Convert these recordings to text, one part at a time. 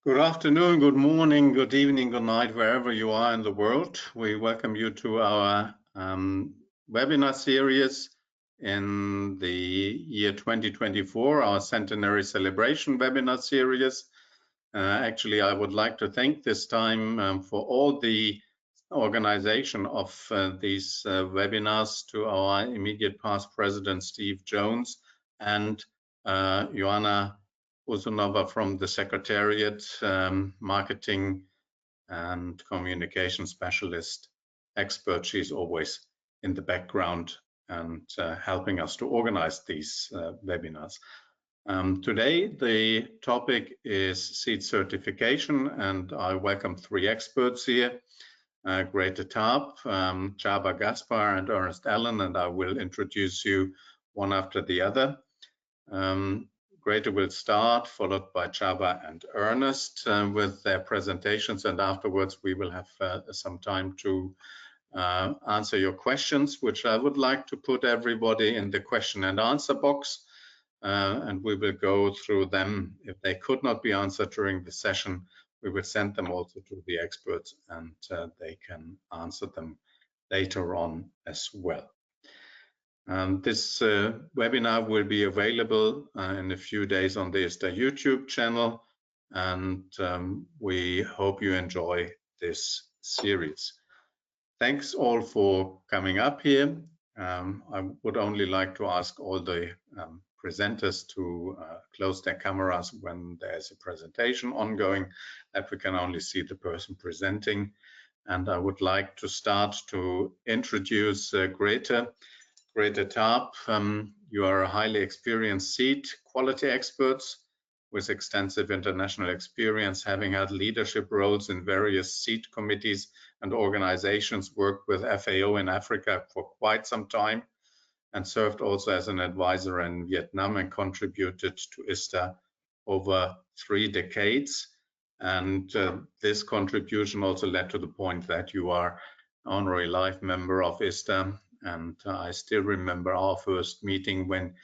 Good afternoon, good morning, good evening, good night, wherever you are in the world. We welcome you to our webinar series in the year 2024, our centenary celebration webinar series. Actually, I would like to thank this time for all the organization of these webinars to our immediate past president, Steve Jones, and Joanna Uzunova from the Secretariat, marketing and communication specialist expert. She's always in the background and helping us to organize these webinars. Today, the topic is seed certification, and I welcome three experts here, Grethe Tarp, Csaba Gaspar, and Ernest Allen, and I will introduce you one after the other. Grethe will start, followed by Csaba and Ernest with their presentations, and afterwards we will have some time to answer your questions, which I would like to put everybody in the question and answer box, and we will go through them. If they could not be answered during the session, we will send them also to the experts, and they can answer them later on as well. This webinar will be available in a few days on the ISTA YouTube channel, and we hope you enjoy this series. Thanks all for coming up here. I would only like to ask all the presenters to close their cameras when there's a presentation ongoing, that we can only see the person presenting. And I would like to start to introduce Grethe Tarp. You are a highly experienced seed quality expert with extensive international experience, having had leadership roles in various seed committees and organizations, worked with FAO in Africa for quite some time, and served also as an advisor in Vietnam and contributed to ISTA over 3 decades. And this contribution also led to the point that you are an honorary life member of ISTA. And I still remember our first meeting when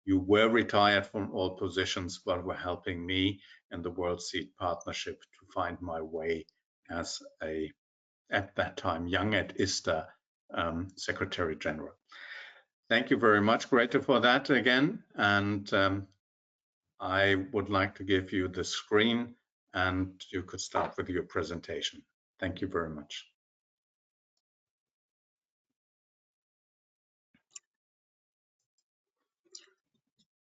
you were retired from all positions, but were helping me in the World Seed Partnership to find my way as a, at that time, young at ISTA Secretary General. Thank you very much, Grethe, for that again. And I would like to give you the screen, and you could start with your presentation. Thank you very much.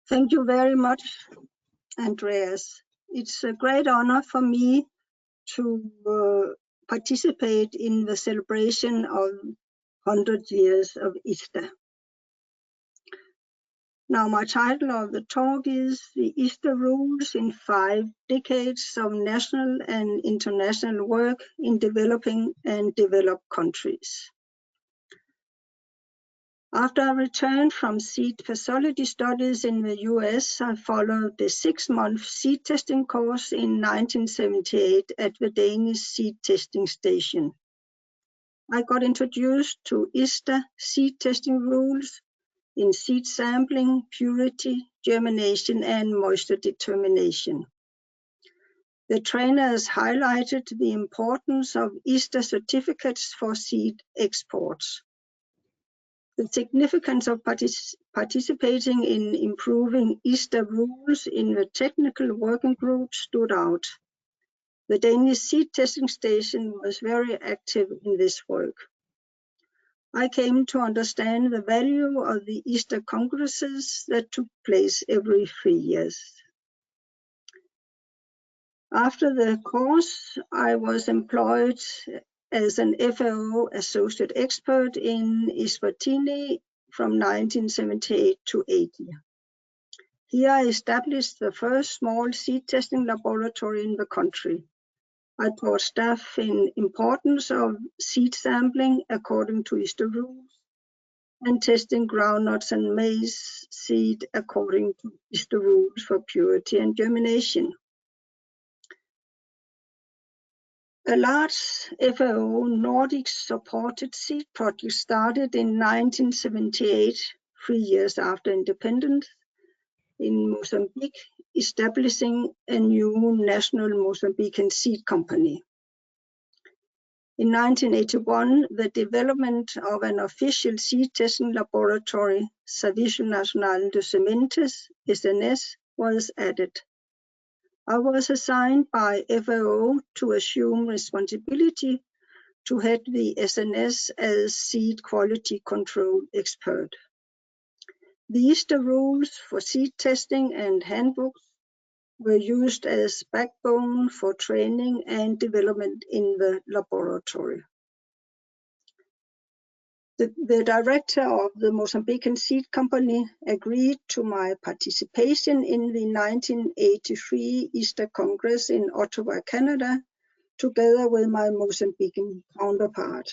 Thank you very much, Andreas. It's a great honor for me to participate in the celebration of 100 years of ISTA. Now, my title of the talk is The ISTA Rules in 5 Decades of National and International Work in Developing and Developed Countries. After I returned from seed pathology studies in the US, I followed the 6-month seed testing course in 1978 at the Danish Seed Testing Station. I got introduced to ISTA seed testing rules in seed sampling, purity, germination, and moisture determination. The trainers highlighted the importance of ISTA certificates for seed exports. The significance of participating in improving ISTA rules in the technical working group stood out. The Danish Seed Testing Station was very active in this work. I came to understand the value of the ISTA congresses that took place every 3 years. After the course, I was employed as an FAO associate expert in Eswatini from 1978 to 80. Here I established the first small seed testing laboratory in the country. I taught staff in importance of seed sampling according to ISTA rules and testing groundnuts and maize seed according to ISTA rules for purity and germination. A large FAO Nordic-supported seed project started in 1978, 3 years after independence, in Mozambique, establishing a new national Mozambican seed company. In 1981, the development of an official seed testing laboratory, Serviço Nacional de Sementes, SNS, was added. I was assigned by FAO to assume responsibility to head the SNS as seed quality control expert. The ISTA rules for seed testing and handbooks were used as backbone for training and development in the laboratory. The director of the Mozambican Seed Company agreed to my participation in the 1983 ISTA Congress in Ottawa, Canada, together with my Mozambican counterpart.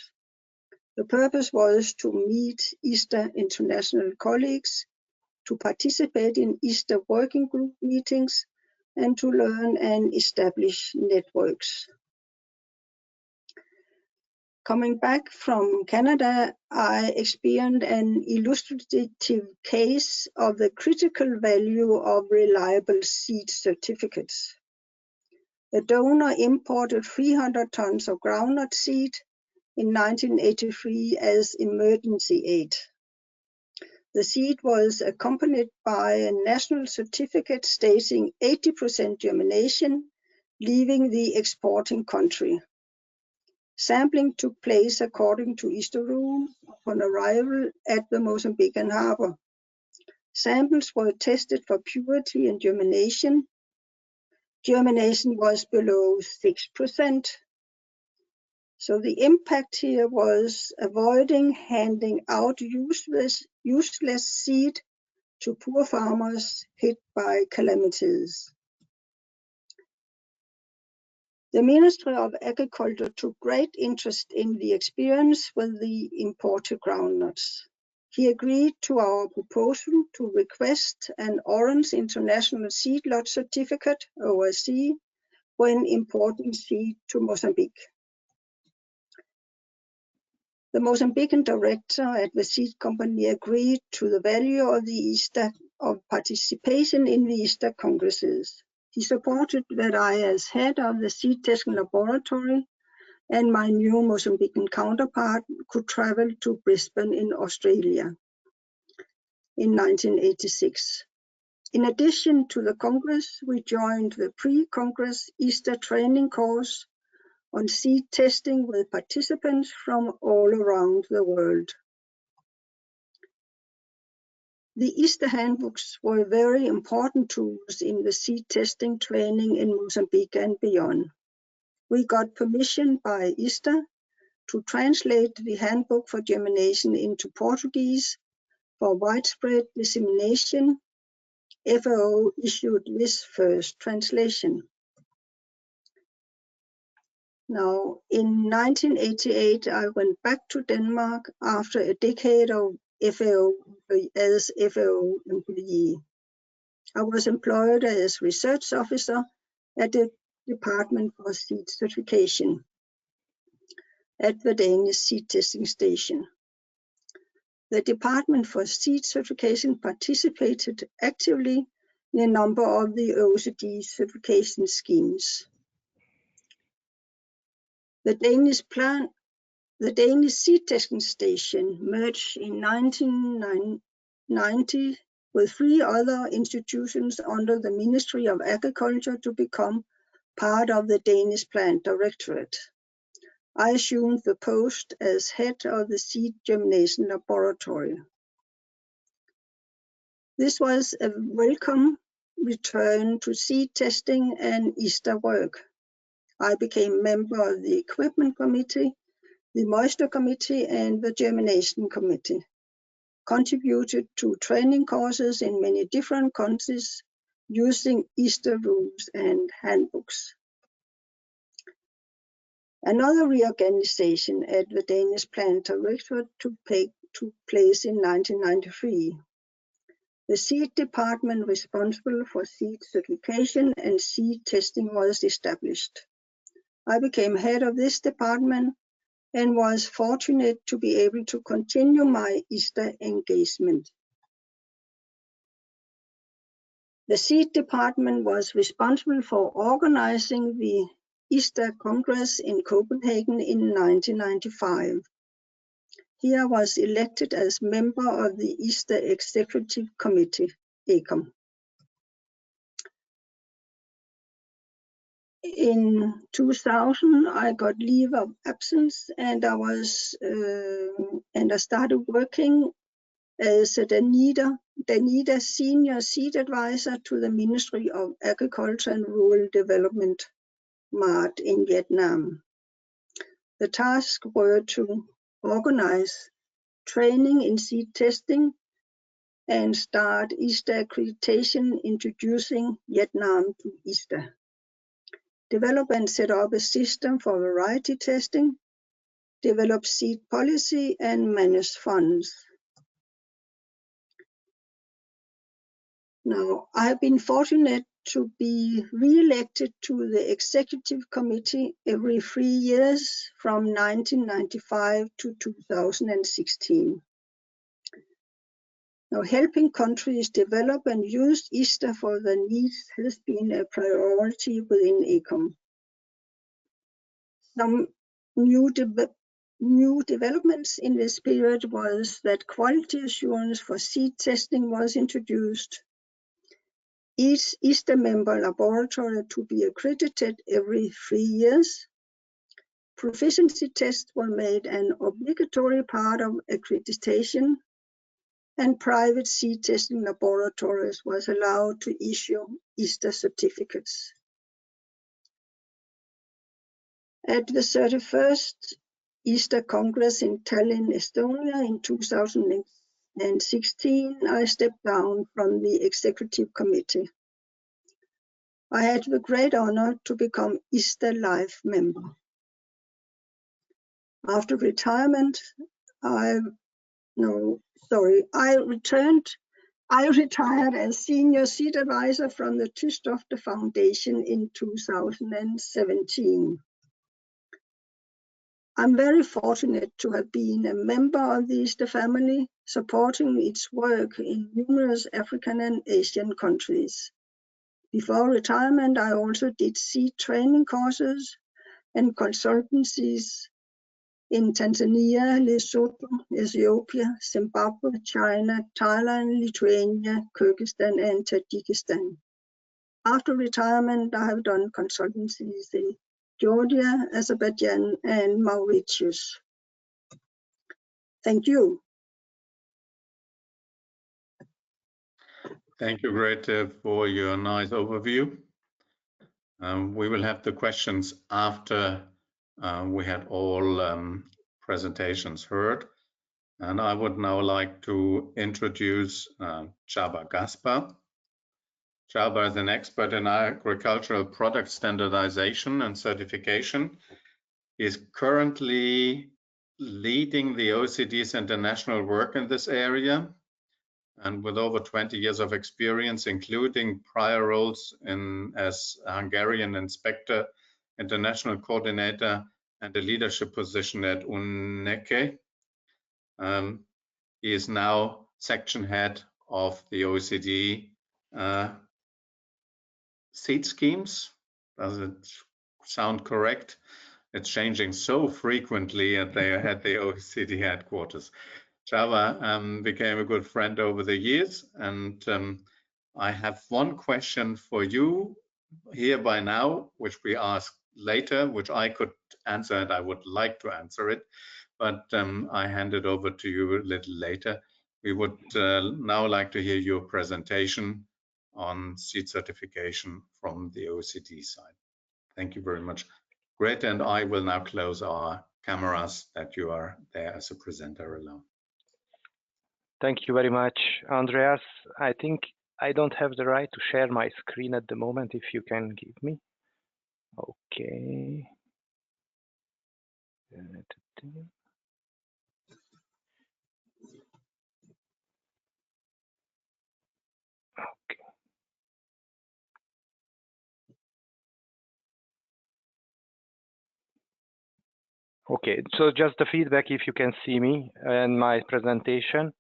The purpose was to meet ISTA international colleagues, to participate in ISTA working group meetings, and to learn and establish networks. Coming back from Canada, I experienced an illustrative case of the critical value of reliable seed certificates. A donor imported 300 tons of groundnut seed in 1983 as emergency aid. The seed was accompanied by a national certificate stating 80% germination, leaving the exporting country. Sampling took place according to ISTA rules upon arrival at the Mozambican harbor. Samples were tested for purity and germination. Germination was below 6%. So the impact here was avoiding handing out useless seed to poor farmers hit by calamities. The Ministry of Agriculture took great interest in the experience with the imported groundnuts. He agreed to our proposal to request an Orange International Seed Lot Certificate, OIC, when importing seed to Mozambique. The Mozambican director at the seed company agreed to the value of the ISTA of participation in the ISTA congresses. He supported that I, as head of the seed testing laboratory, and my new Mozambican counterpart could travel to Brisbane in Australia in 1986. In addition to the Congress, we joined the pre-Congress ISTA training course on seed testing with participants from all around the world. The ISTA handbooks were very important tools in the seed testing training in Mozambique and beyond. We got permission by ISTA to translate the handbook for germination into Portuguese for widespread dissemination. FAO issued this first translation. Now, in 1988, I went back to Denmark after a decade of FAO as FAO employee. I was employed as research officer at the Department for Seed Certification at the Danish Seed Testing Station. The Department for Seed Certification participated actively in a number of the OECD certification schemes. The Danish Seed Testing Station merged in 1990 with 3 other institutions under the Ministry of Agriculture to become part of the Danish Plant Directorate. I assumed the post as head of the seed germination laboratory. This was a welcome return to seed testing and ISTA work. I became member of the Equipment Committee, the Moisture Committee, and the Germination Committee. Contributed to training courses in many different countries using ISTA rules and handbooks. Another reorganization at the Danish Plant Directorate took place in 1993. The seed department responsible for seed certification and seed testing was established. I became head of this department and was fortunate to be able to continue my ISTA engagement. The seed department was responsible for organizing the ISTA Congress in Copenhagen in 1995. Here I was elected as member of the ISTA Executive Committee, ECOM. In 2000, I got leave of absence, and I started working as a Danida Senior Seed Advisor to the Ministry of Agriculture and Rural Development, MARD, in Vietnam. The tasks were to organize training in seed testing and start ISTA accreditation introducing Vietnam to ISTA. Develop and set up a system for variety testing, develop seed policy, and manage funds. Now, I've been fortunate to be re-elected to the Executive Committee every 3 years from 1995 to 2016. Now, helping countries develop and use ISTA for their needs has been a priority within ECOM. Some new developments in this period was that quality assurance for seed testing was introduced. Each ISTA member laboratory to be accredited every 3 years. Proficiency tests were made an obligatory part of accreditation, and private seed testing laboratories was allowed to issue ISTA certificates. At the 31st ISTA Congress in Tallinn, Estonia in 2016, I stepped down from the Executive Committee. I had the great honor to become ISTA Life member. After retirement, I retired as Senior Seed Advisor from the Tystofte Foundation in 2017. I'm very fortunate to have been a member of the ISTA family, supporting its work in numerous African and Asian countries. Before retirement, I also did seed training courses and consultancies in Tanzania, Lesotho, Ethiopia, Zimbabwe, China, Thailand, Lithuania, Kyrgyzstan, and Tajikistan. After retirement, I have done consultancies in Georgia, Azerbaijan, and Mauritius. Thank you. Thank you, Grethe, for your nice overview. We will have the questions after we had all presentations heard. And I would now like to introduce Csaba Gaspar. Csaba is an expert in agricultural product standardization and certification. He is currently leading the OECD's international work in this area, and with over 20 years of experience, including prior roles as a Hungarian inspector, international coordinator, and a leadership position at UNECE. He is now section head of the OECD seed schemes. Does it sound correct? It's changing so frequently at the OECD headquarters. Csaba became a good friend over the years, and I have one question for you here by now, which we ask later, which I could answer and I would like to answer it, but I hand it over to you a little later. We would now like to hear your presentation on seed certification from the OECD side. Thank you very much. Grethe and I will now close our cameras that you are there as a presenter alone. Thank you very much, Andreas. I think I don't have the right to share my screen at the moment, if you can give me. Okay. Okay. Okay, so just the feedback if you can see me and my presentation.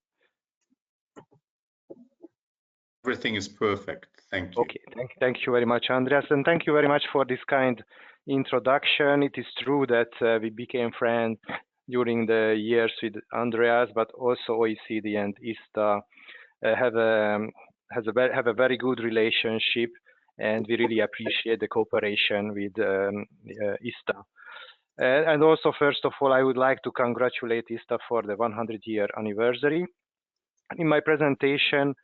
everything is perfect. Thank you. Okay, thank you very much, Andreas, and thank you very much for this kind introduction. It is true that we became friends during the years with Andreas, but also OECD and ISTA have a very good relationship, and we really appreciate the cooperation with ISTA. And also, first of all, I would like to congratulate ISTA for the 100-year anniversary. In my presentation,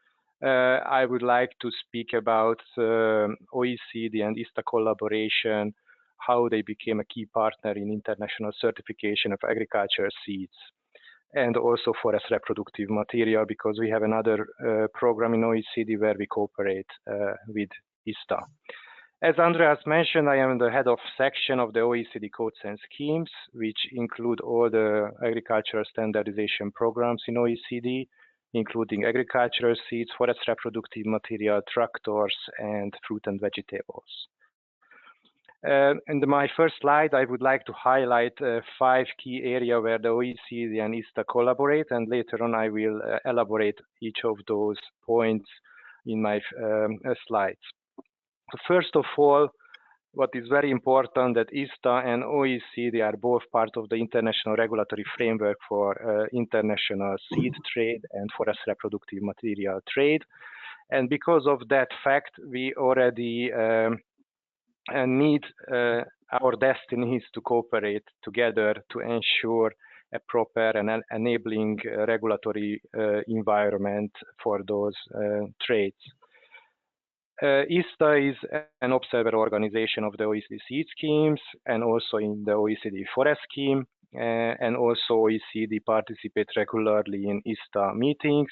I would like to speak about OECD and ISTA collaboration, how they became a key partner in international certification of agriculture seeds, and also forest reproductive material, because we have another program in OECD where we cooperate with ISTA. As Andreas mentioned, I am the head of section of the OECD codes and schemes, which include all the agricultural standardization programs in OECD, including agricultural seeds, forest reproductive material, tractors, and fruit and vegetables. In my first slide, I would like to highlight 5 key areas where the OECD and ISTA collaborate, and later on I will elaborate each of those points in my slides. So first of all, what is very important that ISTA and OECD are both part of the international regulatory framework for international seed trade and forest reproductive material trade. And because of that fact, we already need our destinies to cooperate together to ensure a proper and enabling regulatory environment for those trades. ISTA is an observer organization of the OECD seed schemes and also in the OECD forest scheme, and also OECD participates regularly in ISTA meetings.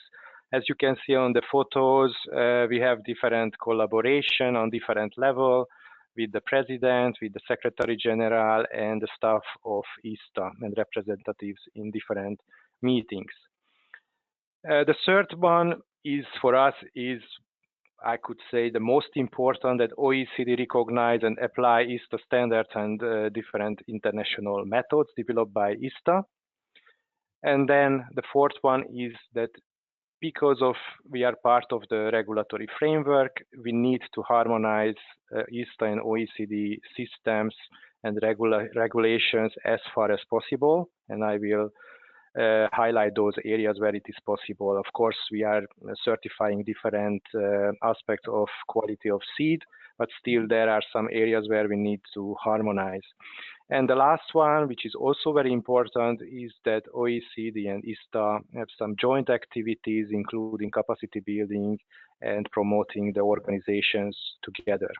As you can see on the photos, we have different collaboration on different level with the president, with the secretary general, and the staff of ISTA and representatives in different meetings. The third one is for us is, I could say, the most important, that OECD recognize and apply ISTA standards and different international methods developed by ISTA. And then the fourth one is that because of we are part of the regulatory framework, we need to harmonize ISTA and OECD systems and regulations as far as possible. And I will highlight those areas where it is possible. Of course, we are certifying different aspects of quality of seed, but still there are some areas where we need to harmonize. And the last one, which is also very important, is that OECD and ISTA have some joint activities, including capacity building and promoting the organizations together.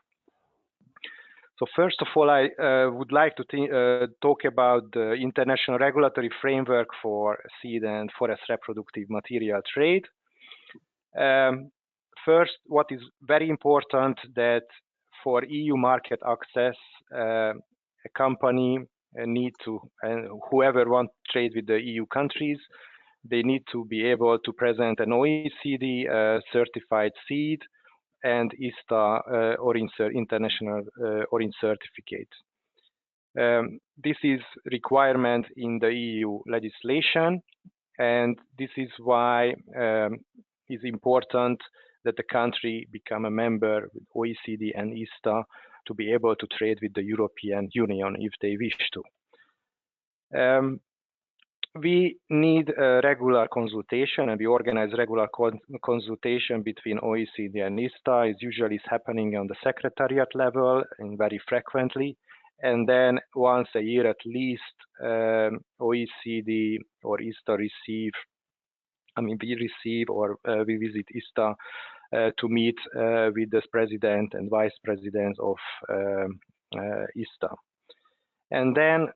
So first of all, I would like to talk about the international regulatory framework for seed and forest reproductive material trade. First, what is very important that for EU market access, a company need to, and whoever wants to trade with the EU countries, they need to be able to present an OECD certified seed and ISTA international origin certificate. This is requirement in the EU legislation, and this is why it's important that the country become a member with OECD and ISTA to be able to trade with the European Union if they wish to. We need a regular consultation, and we organize regular consultation between OECD and ISTA. It usually is happening on the secretariat level and very frequently. And then once a year at least, OECD or ISTA receive, we receive or we visit ISTA to meet with the president and vice president of ISTA. And then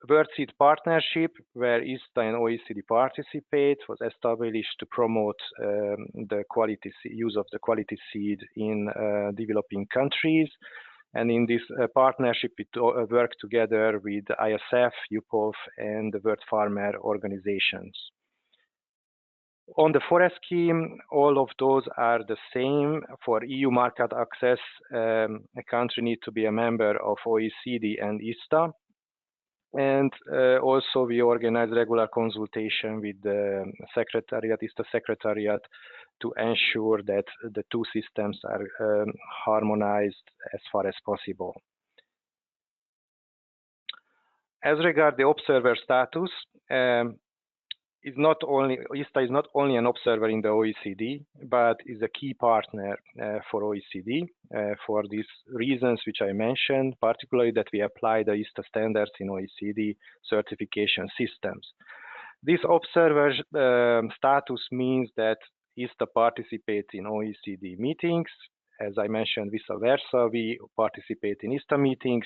World Seed Partnership, where ISTA and OECD participate, was established to promote the quality use of the quality seed in developing countries. And in this partnership, we work together with ISF, UPOV, and the World Farmer organizations. On the forest scheme, all of those are the same. For EU market access, a country needs to be a member of OECD and ISTA. And also we organize regular consultation with the secretariat, ISTA secretariat, to ensure that the two systems are harmonized as far as possible. As regards the observer status, ISTA is not only an observer in the OECD, but is a key partner for OECD for these reasons which I mentioned, particularly that we apply the ISTA standards in OECD certification systems. This observer status means that ISTA participates in OECD meetings. As I mentioned, vice versa, we participate in ISTA meetings,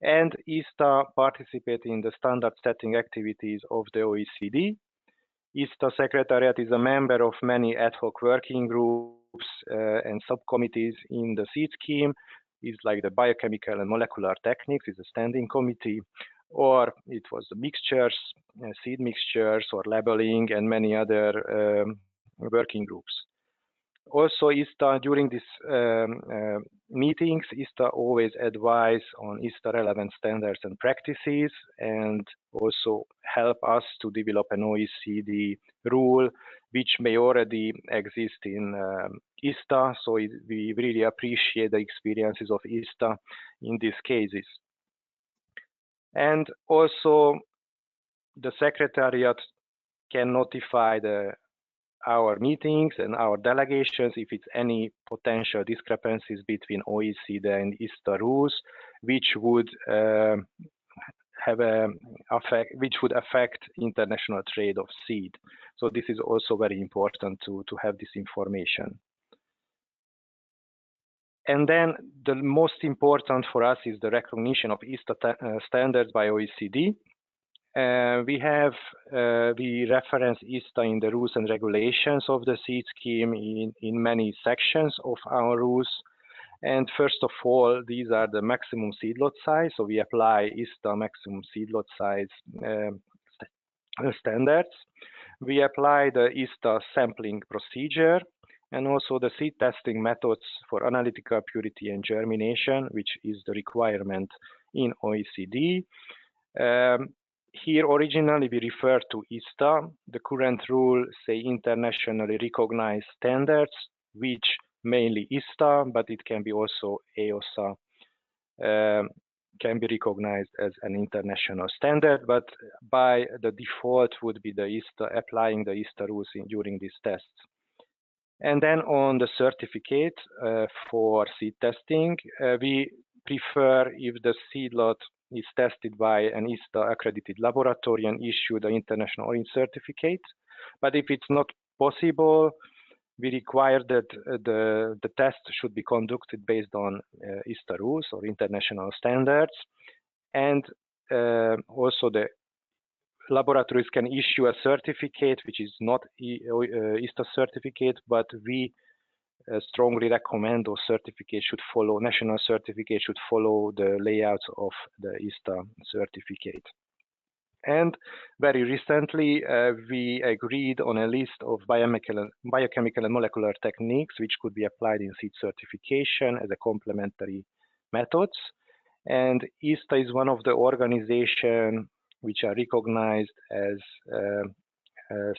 and ISTA participates in the standard setting activities of the OECD. ISTA Secretariat is a member of many ad hoc working groups and subcommittees in the seed scheme. It's like the biochemical and molecular techniques is a standing committee, or it was the mixtures, seed mixtures, or labeling, and many other working groups. Also, ISTA, during these meetings, ISTA always advise on ISTA relevant standards and practices, and also help us to develop an OECD rule, which may already exist in ISTA. So we really appreciate the experiences of ISTA in these cases. And also, the Secretariat can notify our meetings and our delegations if it's any potential discrepancies between OECD and ISTA rules, which would affect international trade of seed. So this is also very important to have this information. And then the most important for us is the recognition of ISTA standards by OECD. We reference ISTA in the rules and regulations of the seed scheme in many sections of our rules. And first of all, these are the maximum seed lot size. So we apply ISTA maximum seed lot size standards. We apply the ISTA sampling procedure, and also the seed testing methods for analytical purity and germination, which is the requirement in OECD. Here, originally, we refer to ISTA. The current rule say internationally recognized standards, which mainly ISTA, but it can be also EOSA, can be recognized as an international standard, but by the default would be the ISTA, applying the ISTA rules during these tests. And then on the certificate for seed testing, we prefer if the seed lot is tested by an ISTA accredited laboratory and issue the international origin certificate. But if it's not possible, we require that the test should be conducted based on ISTA rules or international standards. And also the laboratories can issue a certificate which is not ISTA certificate, but we strongly recommend those certificates should follow, national certificates should follow the layouts of the ISTA certificate. And very recently, we agreed on a list of biochemical and molecular techniques which could be applied in seed certification as a complementary methods. And ISTA is one of the organizations which are recognized as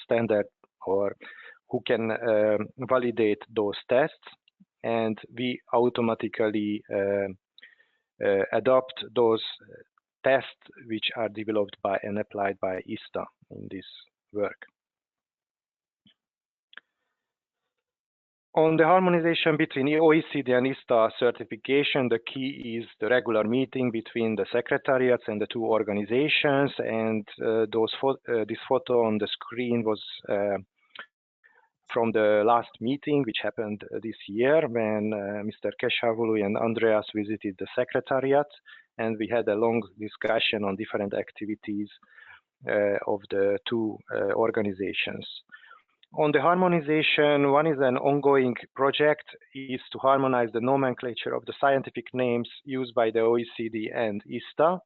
standard or who can validate those tests, and we automatically adopt those tests which are developed by and applied by ISTA in this work. On the harmonization between OECD and ISTA certification, the key is the regular meeting between the secretariats and the two organizations. And this photo on the screen was from the last meeting, which happened this year when Mr. Keshavulu and Andreas visited the secretariat, and we had a long discussion on different activities of the two organizations. On the harmonization, one is an ongoing project is to harmonize the nomenclature of the scientific names used by the OECD and ISTA.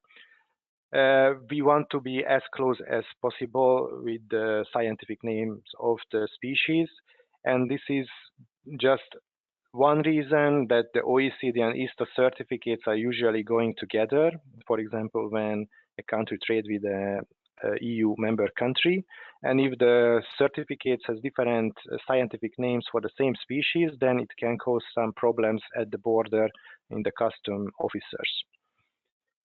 We want to be as close as possible with the scientific names of the species, and this is just one reason that the OECD and ISTA certificates are usually going together. For example, when a country trades with EU member country. And if the certificates has different scientific names for the same species, then it can cause some problems at the border in the custom officers.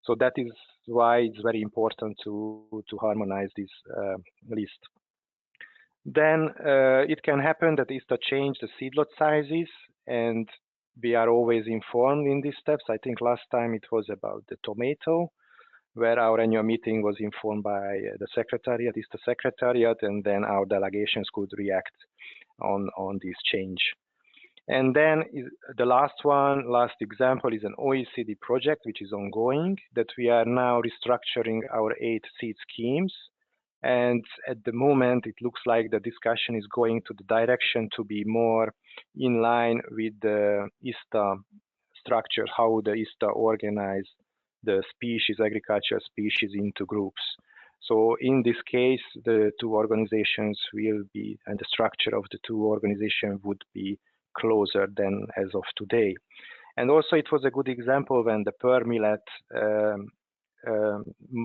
So that is why it's very important to harmonize this list. Then it can happen that ISTA change the seed lot sizes, and we are always informed in these steps. I think last time it was about the tomato, where our annual meeting was informed by the secretariat, ISTA secretariat, and then our delegations could react on this change. And then the last example is an OECD project, which is ongoing, that we are now restructuring our 8 seed schemes. And at the moment, it looks like the discussion is going to the direction to be more in line with the ISTA structure, how the ISTA organize the species, agricultural species into groups. So in this case, the two organizations will be, and the structure of the two organizations would be closer than as of today. And also it was a good example when the pearl millet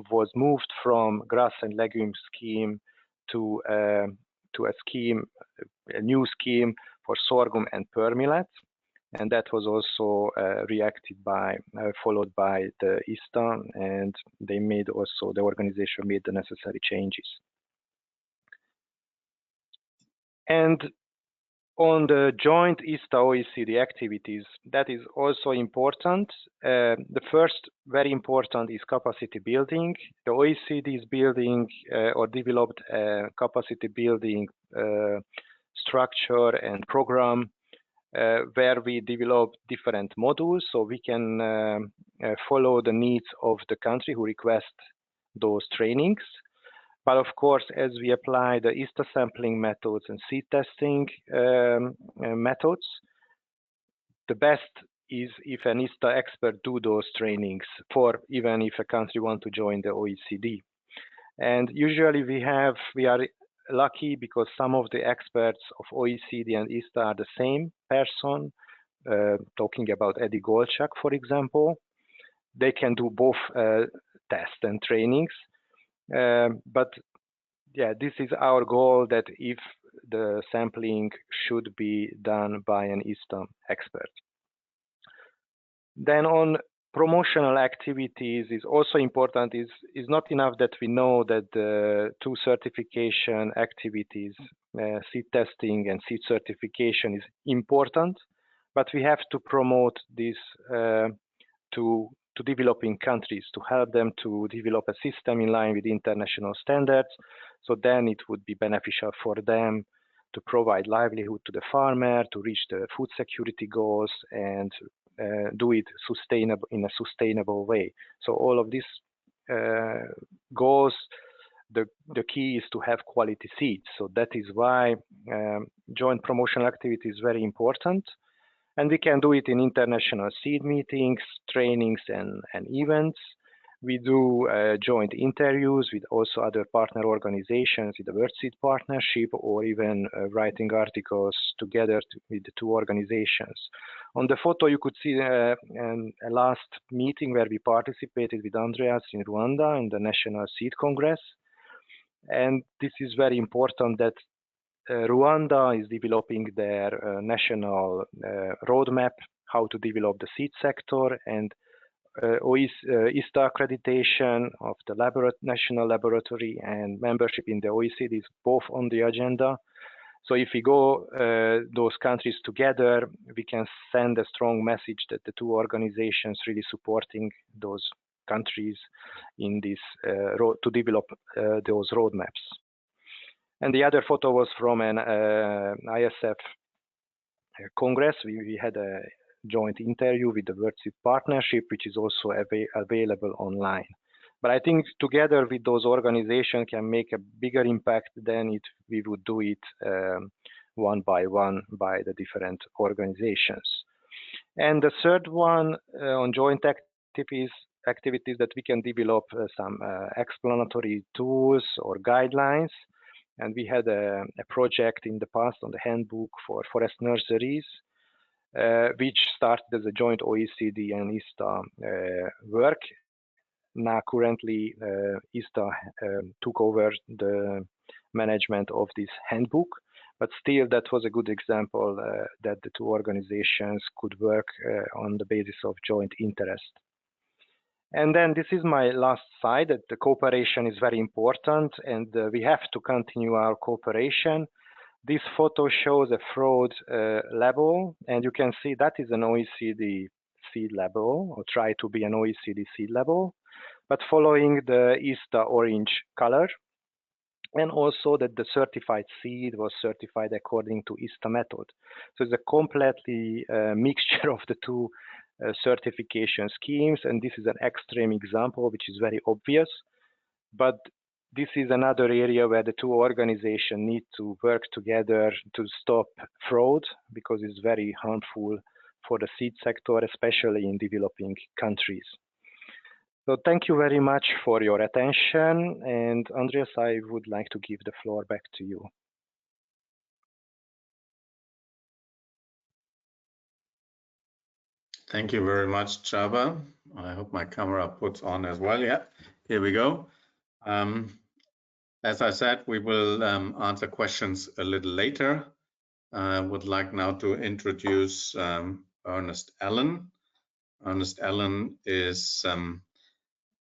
was moved from grass and legume scheme to a new scheme for sorghum and pearl millet. And that was also followed by the ISTA, and they made also, the organization made the necessary changes. And on the joint ISTA OECD activities, that is also important. The first very important is capacity building. The OECD is building or developed a capacity building structure and program where we develop different modules, so we can follow the needs of the country who request those trainings. But of course, as we apply the ISTA sampling methods and seed testing methods, the best is if an ISTA expert do those trainings for even if a country want to join the OECD. And usually we are lucky because some of the experts of OECD and ISTA are the same person, talking about Eddie Goldchuk, for example. They can do both tests and trainings. But yeah, this is our goal, that if the sampling should be done by an ISTA expert. Then on promotional activities is also important. Is not enough that we know that the two certification activities, seed testing and seed certification, is important, but we have to promote this to developing countries, to help them to develop a system in line with international standards. So then it would be beneficial for them to provide livelihood to the farmer, to reach the food security goals, and do it in a sustainable way. So all of these goals, the key is to have quality seeds. So that is why joint promotional activity is very important. And we can do it in international seed meetings, trainings, and events. We do joint interviews with also other partner organizations, with the World Seed Partnership, or even writing articles together with the two organizations. On the photo, you could see a last meeting where we participated with Andreas in Rwanda in the National Seed Congress. And this is very important that Rwanda is developing their national roadmap, how to develop the seed sector, and ISTA accreditation of the national laboratory and membership in the OECD is both on the agenda. So if we go those countries together, we can send a strong message that the two organizations really supporting those countries in this to develop those roadmaps. And the other photo was from an ISF Congress. We had a joint interview with the World Seed Partnership, which is also available online. But I think together with those organizations can make a bigger impact than if we would do it one by the different organizations. And the third one on joint activities that we can develop some explanatory tools or guidelines. And we had a project in the past on the handbook for forest nurseries, which started as a joint OECD and ISTA work. Now currently ISTA took over the management of this handbook, but still that was a good example that the two organizations could work on the basis of joint interest. And then this is my last slide, that the cooperation is very important, and we have to continue our cooperation. This photo shows a fraud level, and you can see that is an OECD seed level, or try to be an OECD seed level, but following the ISTA orange color, and also that the certified seed was certified according to ISTA method. So it's a completely mixture of the two certification schemes, and this is an extreme example which is very obvious, but this is another area where the two organizations need to work together to stop fraud, because it's very harmful for the seed sector, especially in developing countries. So thank you very much for your attention, and Andreas, I would like to give the floor back to you. Thank you very much, Csaba. I hope my camera puts on as well. Yeah, here we go. As I said, we will answer questions a little later. I would like now to introduce Ernest Allen. Ernest Allen is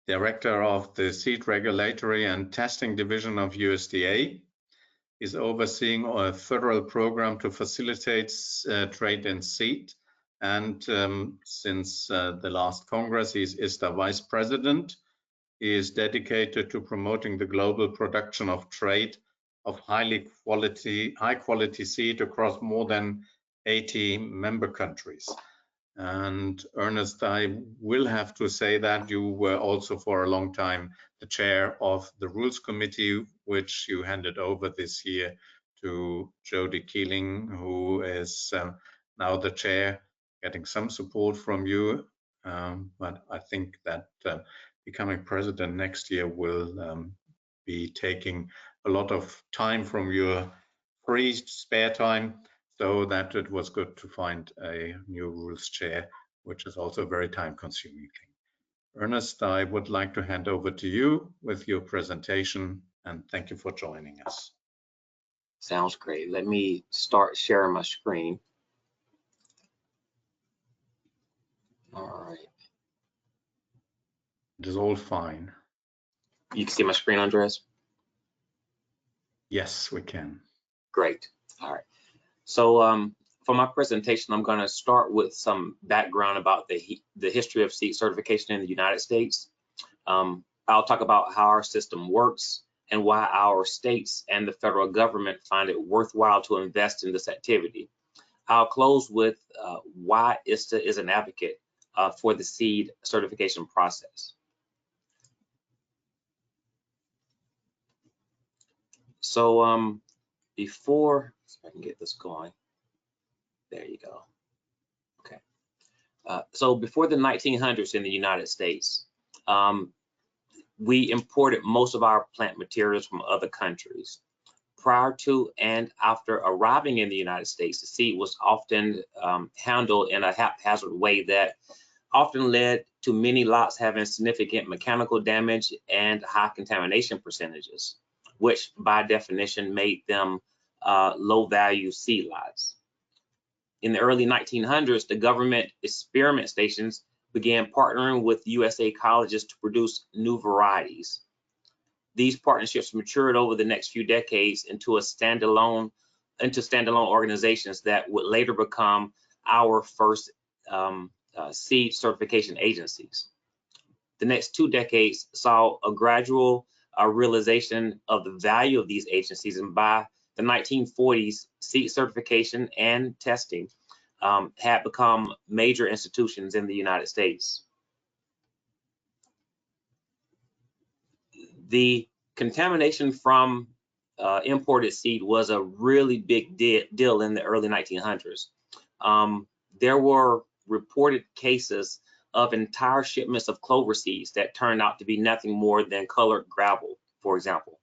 Director of the Seed Regulatory and Testing Division of USDA. He's overseeing a federal program to facilitate trade in seed. And since the last Congress, he's ISTA Vice President. He is dedicated to promoting the global production of trade of high quality seed across more than 80 member countries. And Ernest, I will have to say that you were also for a long time the chair of the Rules Committee, which you handed over this year to Jody Keeling, who is now the chair, getting some support from you. But I think that becoming president next year will be taking a lot of time from your free spare time. So that it was good to find a new rules chair, which is also a very time-consuming thing. Ernest, I would like to hand over to you with your presentation, and thank you for joining us. Sounds great. Let me start sharing my screen. All right. It is all fine. You can see my screen, Andres? Yes, we can. Great. All right. So for my presentation, I'm going to start with some background about the history of seed certification in the United States. I'll talk about how our system works and why our states and the federal government find it worthwhile to invest in this activity. I'll close with why ISTA is an advocate for the seed certification process. So before, if I can get this going, there you go. Okay. So before the 1900s in the United States, we imported most of our plant materials from other countries. Prior to and after arriving in the United States, the seed was often handled in a haphazard way that often led to many lots having significant mechanical damage and high contamination percentages, which by definition made them low-value seed lots. In the early 1900s, the government experiment stations began partnering with USA colleges to produce new varieties. These partnerships matured over the next few decades into standalone organizations that would later become our first seed certification agencies. The next 2 decades saw a gradual realization of the value of these agencies, and by the 1940s, seed certification and testing had become major institutions in the United States. The contamination from imported seed was a really big deal in the early 1900s. There were reported cases of entire shipments of clover seeds that turned out to be nothing more than colored gravel, for example.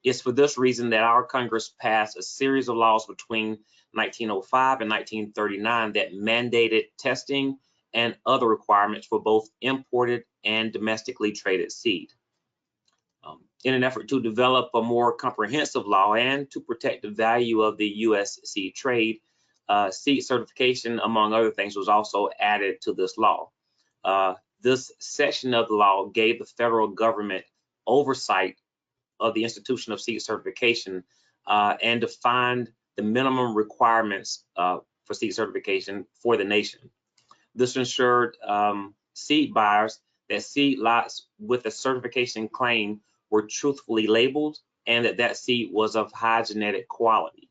It's for this reason that our Congress passed a series of laws between 1905 and 1939 that mandated testing and other requirements for both imported and domestically traded seed. In an effort to develop a more comprehensive law and to protect the value of the U.S. seed trade, seed certification, among other things, was also added to this law. This section of the law gave the federal government oversight of the institution of seed certification and defined the minimum requirements for seed certification for the nation. This ensured seed buyers that seed lots with a certification claim were truthfully labeled and that seed was of high genetic quality.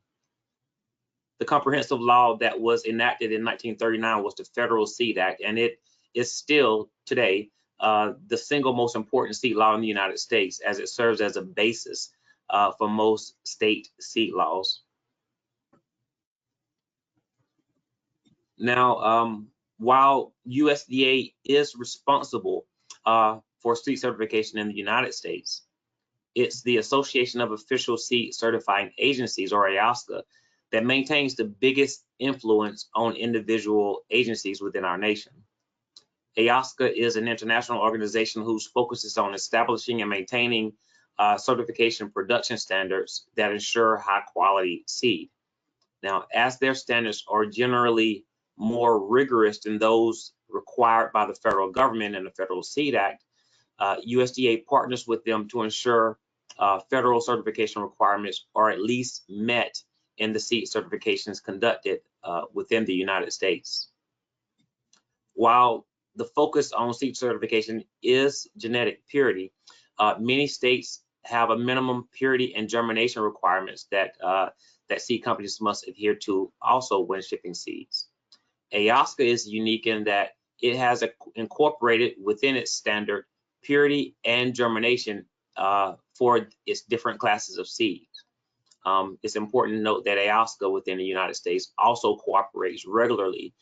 The comprehensive law that was enacted in 1939 was the Federal Seed Act, and it is still today the single most important seed law in the United States, as it serves as a basis for most state seed laws. Now, while USDA is responsible for seed certification in the United States, it's the Association of Official Seed Certifying Agencies, or ISTA, that maintains the biggest influence on individual agencies within our nation. ISTA is an international organization whose focus is on establishing and maintaining certification production standards that ensure high quality seed. Now, as their standards are generally more rigorous than those required by the federal government and the Federal Seed Act, USDA partners with them to ensure federal certification requirements are at least met in the seed certifications conducted within the United States. While the focus on seed certification is genetic purity, many states have a minimum purity and germination requirements that seed companies must adhere to also when shipping seeds. ISTA is unique in that it has incorporated within its standard purity and germination for its different classes of seeds. It's important to note that ISTA within the United States also cooperates regularly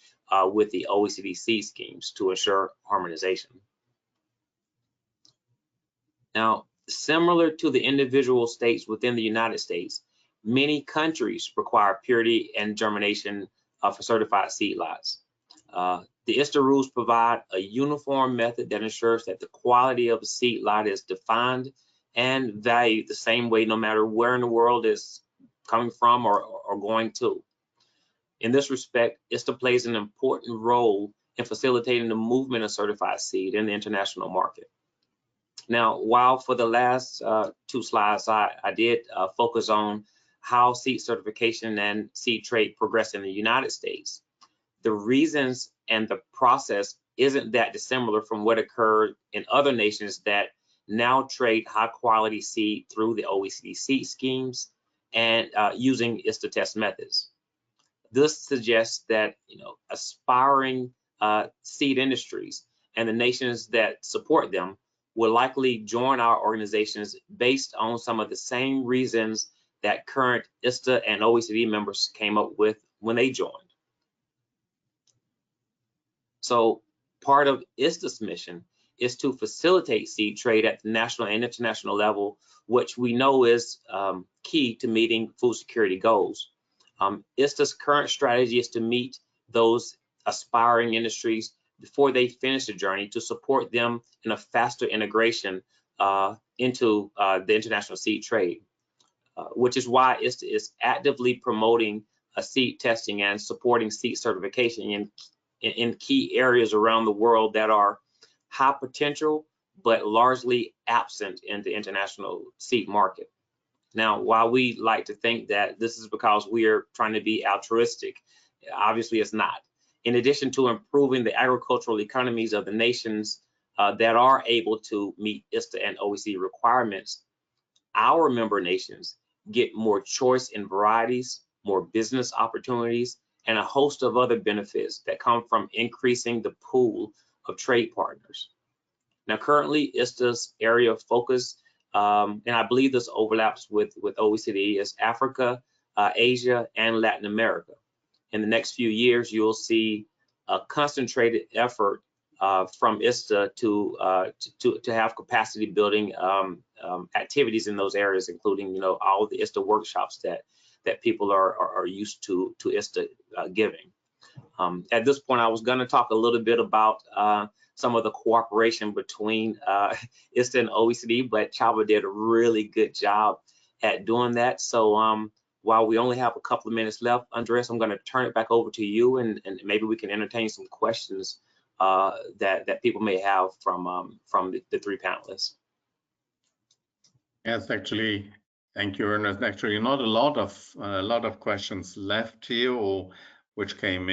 with the OECD seed schemes to ensure harmonization. Now, similar to the individual states within the United States, many countries require purity and germination for certified seed lots. The ISTA rules provide a uniform method that ensures that the quality of a seed lot is defined and valued the same way no matter where in the world it's coming from or going to. In this respect, ISTA plays an important role in facilitating the movement of certified seed in the international market. Now, while for the last two slides, I did focus on how seed certification and seed trade progress in the United States, the reasons and the process isn't that dissimilar from what occurred in other nations that now trade high quality seed through the OECD seed schemes and using ISTA test methods. This suggests that aspiring seed industries and the nations that support them will likely join our organizations based on some of the same reasons that current ISTA and OECD members came up with when they joined. So part of ISTA's mission is to facilitate seed trade at the national and international level, which we know is key to meeting food security goals. ISTA's current strategy is to meet those aspiring industries before they finish the journey to support them in a faster integration into the international seed trade, which is why ISTA is actively promoting seed testing and supporting seed certification in key areas around the world that are high potential but largely absent in the international seed market. Now, while we like to think that this is because we are trying to be altruistic, obviously it's not. In addition to improving the agricultural economies of the nations that are able to meet ISTA and OECD requirements, our member nations get more choice in varieties, more business opportunities, and a host of other benefits that come from increasing the pool of trade partners. Now, currently, ISTA's area of focus, and I believe this overlaps with OECD, is Africa, Asia, and Latin America. In the next few years, you'll see a concentrated effort from ISTA to have capacity building activities in those areas, including all of the ISTA workshops that people are used to ISTA giving. At this point, I was going to talk a little bit about some of the cooperation between ISTA and OECD, but Csaba did a really good job at doing that. So while we only have a couple of minutes left, Andres, I'm going to turn it back over to you, and maybe we can entertain some questions that people may have from the three panelists. Yes, actually, thank you, Ernest. Actually, not a lot of questions left here, or which came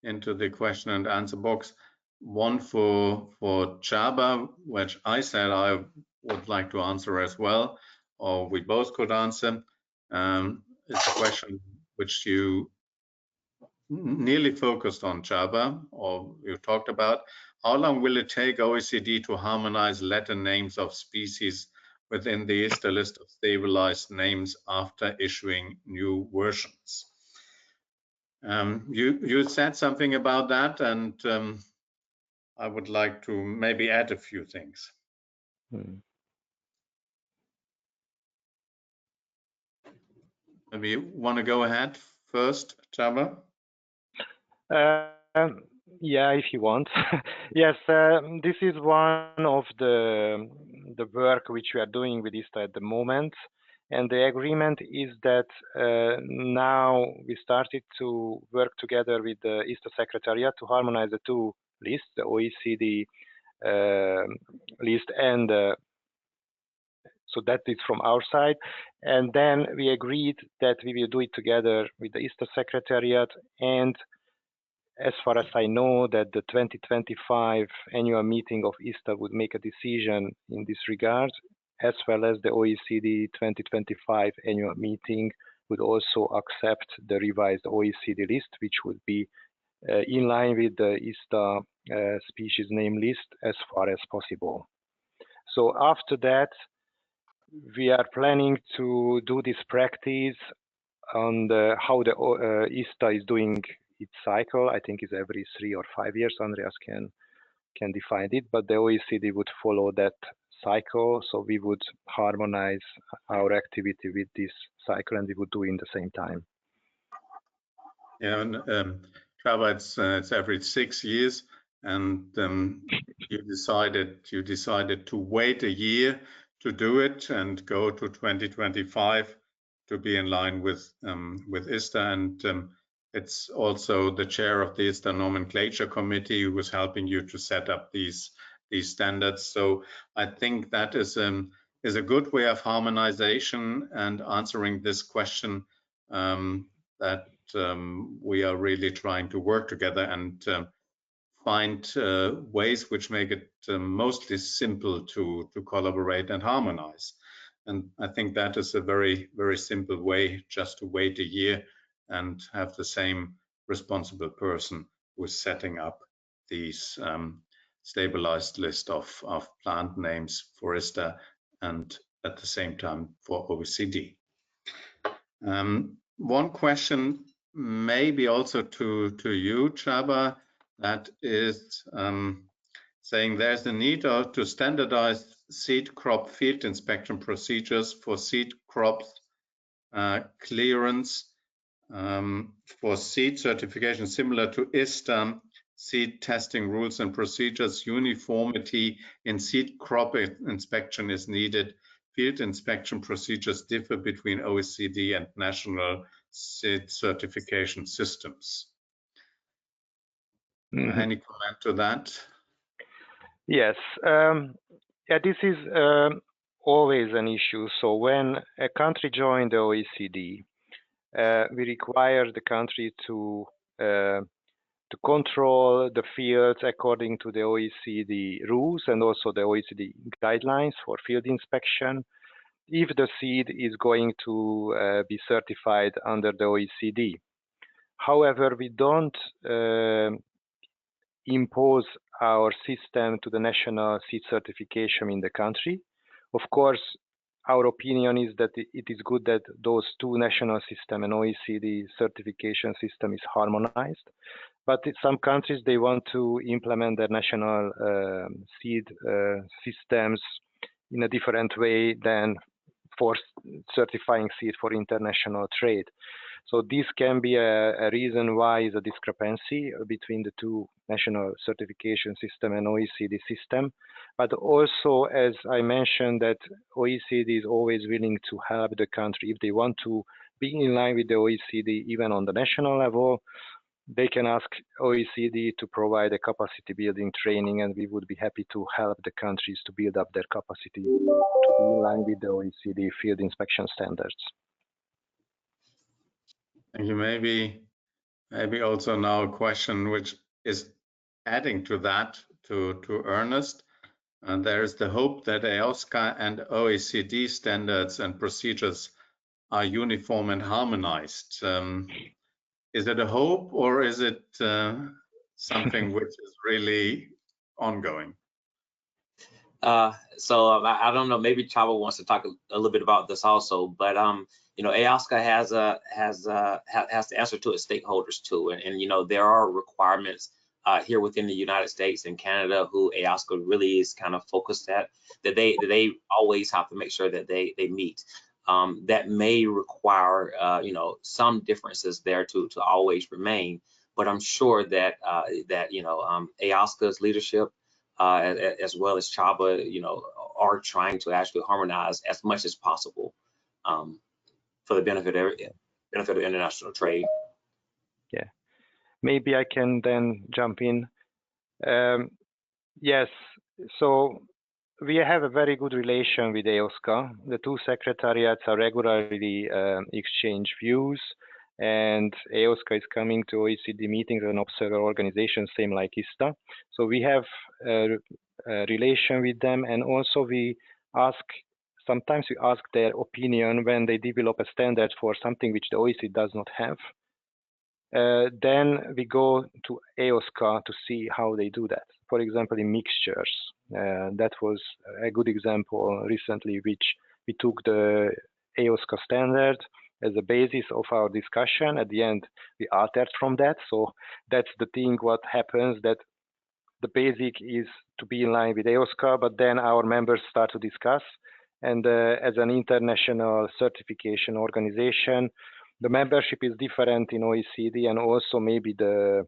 into the question and answer box. One for Csaba, which I said I would like to answer as well, or we both could answer. It's a question which you nearly focused on, Csaba, or you talked about. How long will it take OECD to harmonize Latin names of species within the ISTA list of stabilized names after issuing new versions? You said something about that, and I would like to maybe add a few things. Maybe you want to go ahead first, Csaba? Yeah, if you want. Yes, this is one of the work which we are doing with ISTA at the moment. And the agreement is that now we started to work together with the ISTA Secretariat to harmonize the two lists, the OECD list and so that is from our side. And then we agreed that we will do it together with the ISTA Secretariat, and as far as I know, that the 2025 annual meeting of ISTA would make a decision in this regard, as well as the OECD 2025 annual meeting would also accept the revised OECD list, which would be in line with the ISTA species name list as far as possible. So after that, we are planning to do this practice on how the ISTA is doing its cycle. I think it's every 3 or 5 years. Andreas can define it, but the OECD would follow that cycle. So we would harmonize our activity with this cycle, and we would do it in the same time. Yeah, and Csaba, it's every 6 years, and you decided to wait a year to do it and go to 2025 to be in line with ISTA, and it's also the chair of the ISTA nomenclature committee who was helping you to set up these standards. So I think that is a good way of harmonization and answering this question, that we are really trying to work together and find ways which make it mostly simple to collaborate and harmonize. And I think that is a very, very simple way, just to wait a year and have the same responsible person who is setting up these stabilized list of plant names for ISTA and at the same time for OECD. One question maybe also to you, Csaba, that is saying there's a need to standardize seed crop field inspection procedures for seed crops clearance for seed certification similar to ISTA seed testing rules and procedures. Uniformity in seed crop inspection is needed. Field inspection procedures differ between OECD and national seed certification systems. Any comment to that? Yes, yeah, this is always an issue. So when a country joined the OECD, we require the country to control the fields according to the OECD rules and also the OECD guidelines for field inspection, if the seed is going to be certified under the OECD. However, we don't impose our system to the national seed certification in the country. Of course, our opinion is that it is good that those two national systems and OECD certification system is harmonized. But in some countries, they want to implement their national seed systems in a different way than for certifying seed for international trade. So this can be a reason why is a discrepancy between the two national certification system and OECD system. But also, as I mentioned, that OECD is always willing to help the country if they want to be in line with the OECD, even on the national level. They can ask OECD to provide a capacity building training, and we would be happy to help the countries to build up their capacity to be in line with the OECD field inspection standards. Thank you. Maybe also now a question which is adding to that, to Ernest. And there is the hope that ISTA and OECD standards and procedures are uniform and harmonized. Is it a hope, or is it something which is really ongoing? So I don't know. Maybe Csaba wants to talk a little bit about this also, but you know, ISTA has to answer to its stakeholders too, and you know, there are requirements here within the United States and Canada who ISTA really is kind of focused at, that they always have to make sure that they meet. That may require you know, some differences there to always remain, but I'm sure that that you know, ISTA's leadership as well as Csaba, you know, are trying to actually harmonize as much as possible for the benefit of international trade. Yeah, maybe I can then jump in. Yes, so we have a very good relation with ISTA. The two secretariats are regularly exchange views, and ISTA is coming to OECD meetings and observer organizations, same like ISTA. So we have a relation with them, and also sometimes we ask their opinion when they develop a standard for something which the OECD does not have. Then we go to ISTA to see how they do that. For example, in mixtures, that was a good example recently, which we took the ISTA standard as a basis of our discussion. At the end, we altered from that. So that's the thing what happens, that the basic is to be in line with ISTA, but then our members start to discuss. And as an international certification organization, the membership is different in OECD, and also maybe the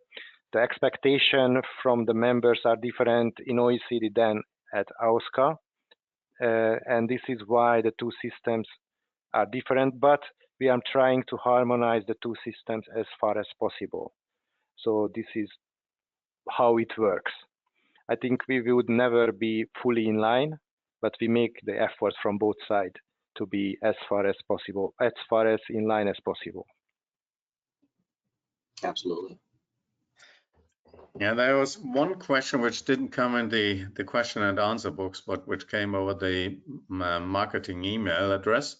expectation from the members are different in OECD than at ISTA. And this is why the two systems are different, but we are trying to harmonize the two systems as far as possible. So this is how it works. I think we would never be fully in line, but we make the efforts from both sides to be as far as possible, as far as in line as possible. Absolutely. Yeah, there was one question which didn't come in the question and answer books, but which came over the marketing email address.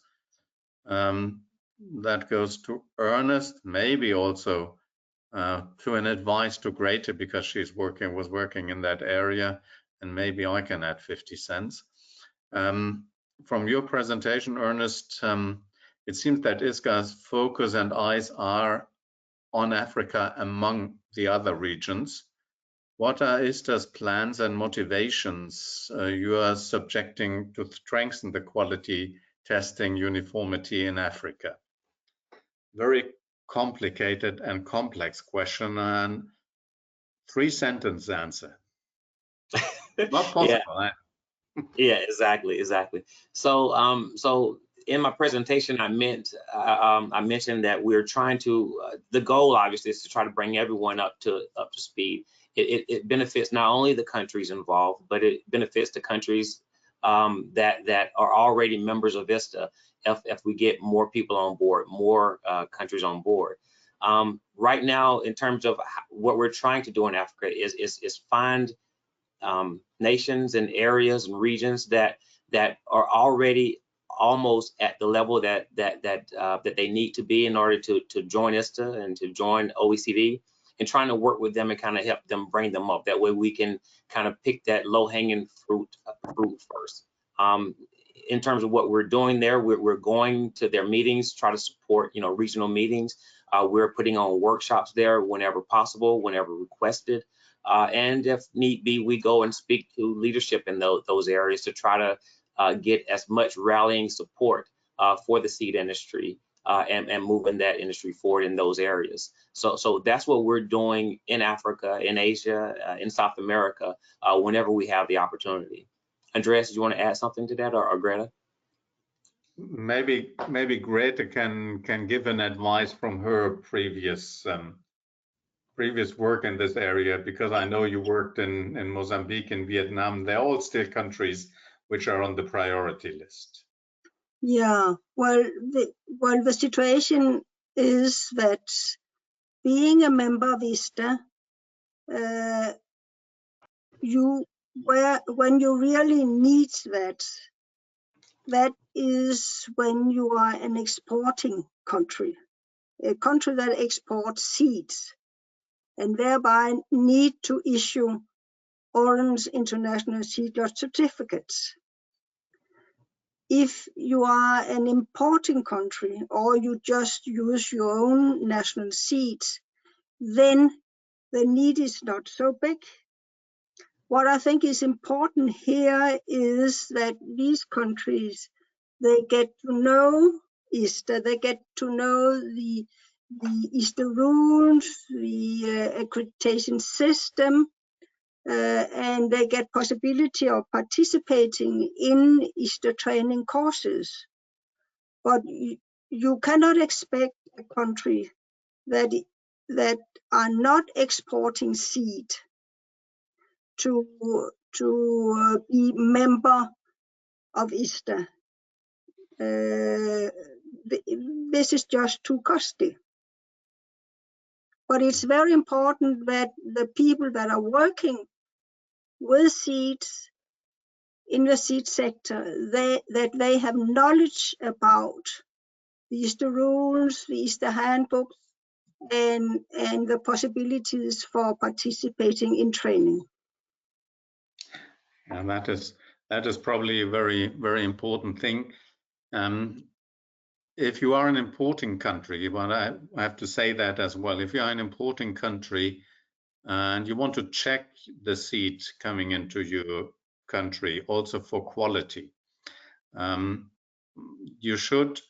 That goes to Ernest, maybe also to an advice to Grethe, because she's was working in that area, and maybe I can add 50 cents. From your presentation, Ernest, it seems that ISTA's focus and eyes are on Africa among the other regions. What are ISTA's plans and motivations you are subjecting to strengthen the quality testing uniformity in Africa? Very complicated and complex question, and 3-sentence answer. Not possible. Yeah, exactly. So, so in my presentation, I mentioned that we're trying to. The goal, obviously, is to try to bring everyone up to speed. It benefits not only the countries involved, but it benefits the countries that are already members of ISTA. If we get more people on board, more countries on board. Right now, in terms of what we're trying to do in Africa, is find nations and areas and regions that are already almost at the level that they need to be in order to join ISTA and to join OECD, and trying to work with them and kind of help them bring them up. That way we can kind of pick that low-hanging fruit first. In terms of what we're doing there, we're going to their meetings, try to support, you know, regional meetings. We're putting on workshops there whenever possible, whenever requested. And if need be, we go and speak to leadership in those areas to try to get as much rallying support for the seed industry and moving that industry forward in those areas. So that's what we're doing in Africa, in Asia, in South America, whenever we have the opportunity. Andreas, do you want to add something to that, or Greta? Maybe Grethe can give an advice from her previous work in this area, because I know you worked in Mozambique and Vietnam. They're all still countries which are on the priority list. Yeah, well, the situation is that being a member of ISTA, when you really need that is when you are an exporting country, a country that exports seeds and thereby need to issue Orange International Seed Lot certificates. If you are an importing country or you just use your own national seeds, then the need is not so big. What I think is important here is that these countries, they get to know ISTA, they get to know the ISTA rules, the accreditation system, and they get possibility of participating in ISTA training courses. But you cannot expect a country that are not exporting seed to be member of ISTA. This is just too costly. But it's very important that the people that are working with seeds in the seed sector, that they have knowledge about the ISTA rules, the ISTA handbooks, and the possibilities for participating in training. And that is probably a very, very important thing. If you are an importing country, but I have to say that as well, if you are an importing country and you want to check the seed coming into your country also for quality, you should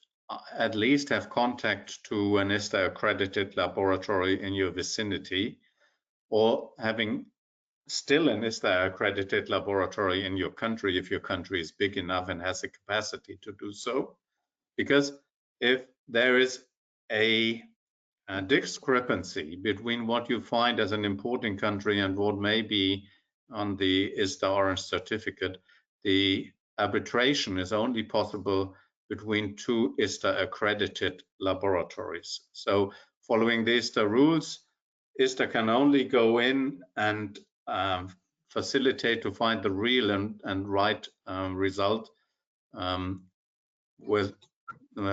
at least have contact to an ISTA accredited laboratory in your vicinity, or having still an ISTA accredited laboratory in your country if your country is big enough and has the capacity to do so. Because if there is a discrepancy between what you find as an importing country and what may be on the ISTA Orange certificate, the arbitration is only possible between two ISTA accredited laboratories. So following the ISTA rules, ISTA can only go in and facilitate to find the real and right result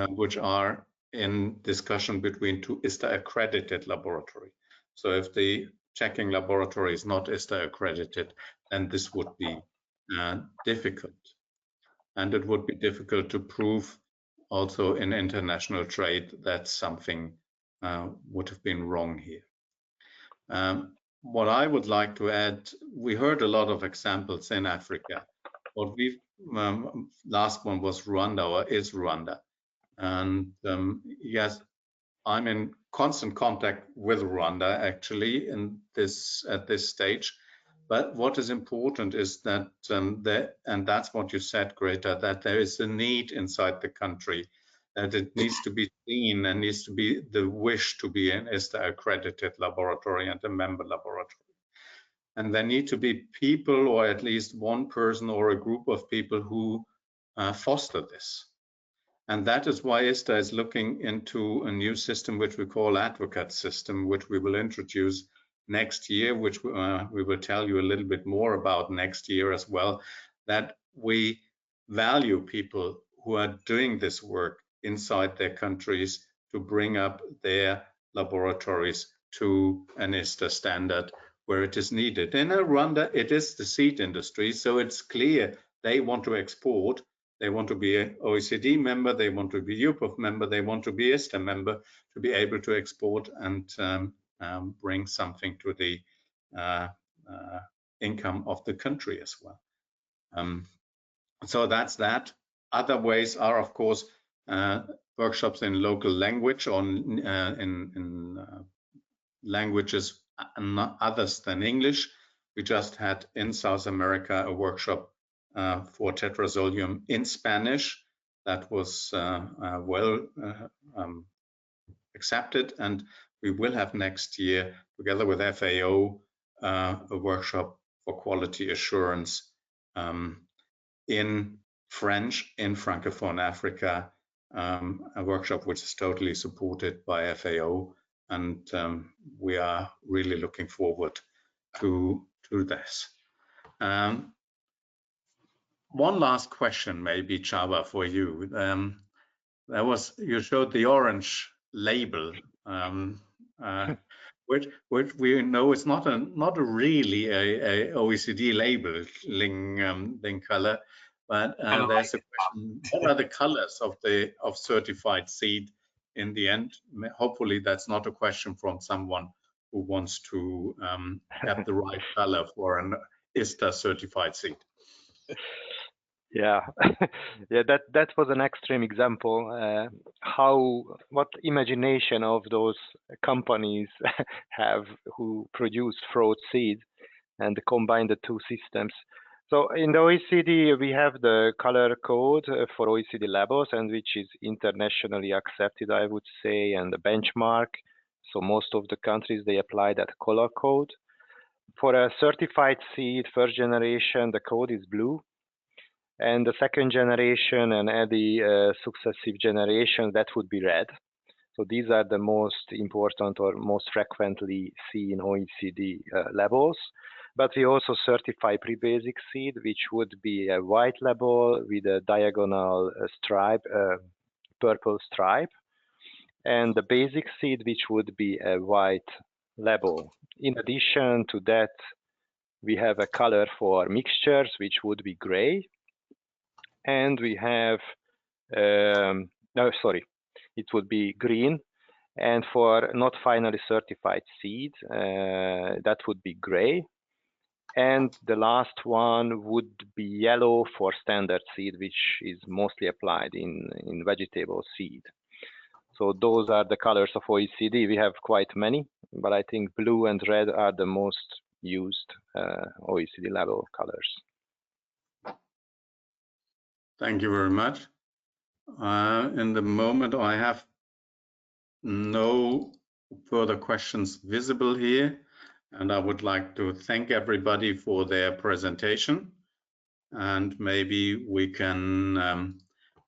which are in discussion between two ISTA accredited laboratory. So if the checking laboratory is not ISTA accredited, then this would be difficult. And it would be difficult to prove also in international trade that something would have been wrong here. What I would like to add, we heard a lot of examples in Africa. What we've last one was Rwanda, or is Rwanda. And yes, I'm in constant contact with Rwanda actually at this stage. But what is important is that, and that's what you said, Greta, that there is a need inside the country, that it needs to be seen and needs to be the wish to be an ISTA accredited laboratory and a member laboratory. And there need to be people, or at least one person or a group of people who foster this. And that is why ISTA is looking into a new system, which we call advocate system, which we will introduce next year, which we will tell you a little bit more about next year as well, that we value people who are doing this work inside their countries to bring up their laboratories to an ISTA standard where it is needed. In Rwanda, it is the seed industry, so it's clear they want to export. They want to be an OECD member, they want to be UPOF member, they want to be ISTA member to be able to export and bring something to the income of the country as well. So that's that. Other ways are, of course, workshops in local language or in languages others than English. We just had in South America a workshop for tetrazolium in Spanish that was well accepted, and we will have next year, together with FAO, a workshop for quality assurance in French in Francophone Africa, a workshop which is totally supported by FAO, and we are really looking forward to this. One last question, maybe, Csaba, for you. You showed the orange label, which we know is not really a OECD labeling color, but there's a question: what are the colors of certified seed in the end? Hopefully, that's not a question from someone who wants to get the right color for an ISTA certified seed. Yeah, yeah, that was an extreme example. What imagination of those companies have who produce fraud seeds and combine the two systems. So in the OECD, we have the color code for OECD labels, and which is internationally accepted, I would say, and the benchmark. So most of the countries, they apply that color code. For a certified seed, first generation, the code is blue. And the second generation and the successive generation, that would be red. So these are the most important or most frequently seen OECD labels. But we also certify pre-basic seed, which would be a white label with a diagonal stripe, purple stripe, and the basic seed, which would be a white label. In addition to that, we have a color for mixtures, which would be gray. And we have, it would be green. And for not finally certified seed, that would be gray. And the last one would be yellow for standard seed, which is mostly applied in vegetable seed. So those are the colors of OECD. We have quite many, but I think blue and red are the most used OECD label colors. Thank you very much. In the moment, I have no further questions visible here, and I would like to thank everybody for their presentation. And maybe we can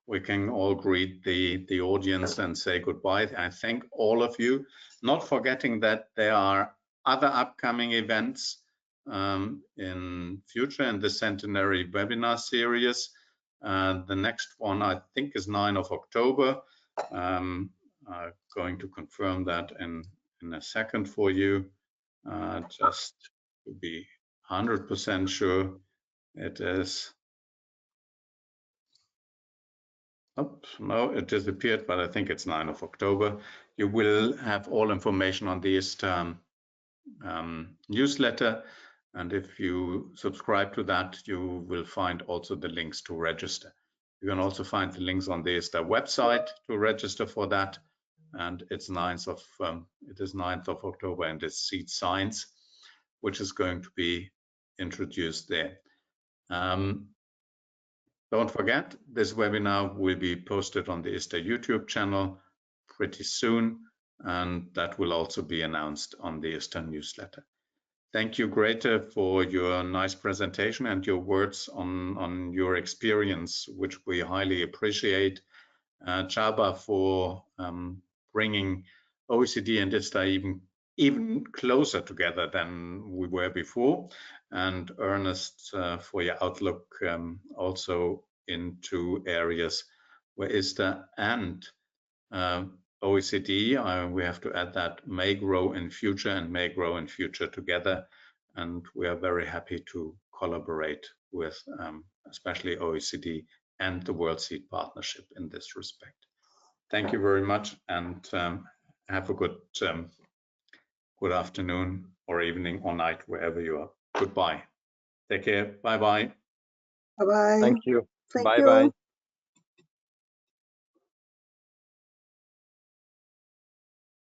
all greet the audience and say goodbye. I thank all of you, not forgetting that there are other upcoming events in future in the Centenary webinar series. The next one, I think, is 9th of October. I'm going to confirm that in a second for you, just to be 100% sure. It is, oops, no, it disappeared, but I think it's 9th of October. You will have all information on this newsletter. And if you subscribe to that, you will find also the links to register. You can also find the links on the ISTA website to register for that. And it's 9th of October, and it's Seed Science, which is going to be introduced there. Don't forget, this webinar will be posted on the ISTA YouTube channel pretty soon, and that will also be announced on the ISTA newsletter. Thank you, Grethe, for your nice presentation and your words on your experience, which we highly appreciate. Csaba, for bringing OECD and ISTA even closer together than we were before, and Ernest, for your outlook also into areas where ISTA and OECD, we have to add that, may grow in future and may grow in future together. And we are very happy to collaborate with especially OECD and the World Seed Partnership in this respect. Thank you very much, and have a good afternoon or evening or night, wherever you are. Goodbye. Take care. Bye-bye. Bye-bye. Thank you. Thank Bye-bye. you.